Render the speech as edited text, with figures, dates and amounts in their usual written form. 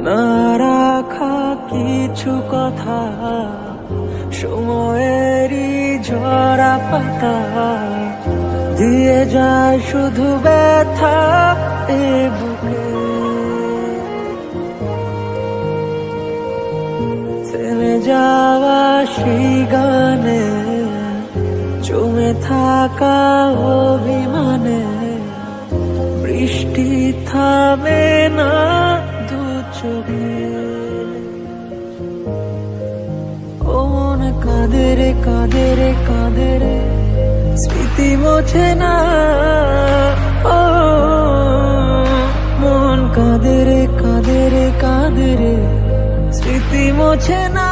না রাখা কিছু কথা সময়েরই ঝরা পাতা দিয়ে যায় শুধু ব্যথা এ বুকে। থেমে যাওয়া সেই গানে জমে থাকা অভিমানে বৃষ্টি থামে না দু চোখে। ও মন কাঁদে রে কাঁদে রে কাঁদে রে স্মৃতি মোছে না। ও মন কাঁদে রে কাঁদে রে কাঁদে রে স্মৃতি মোছে না।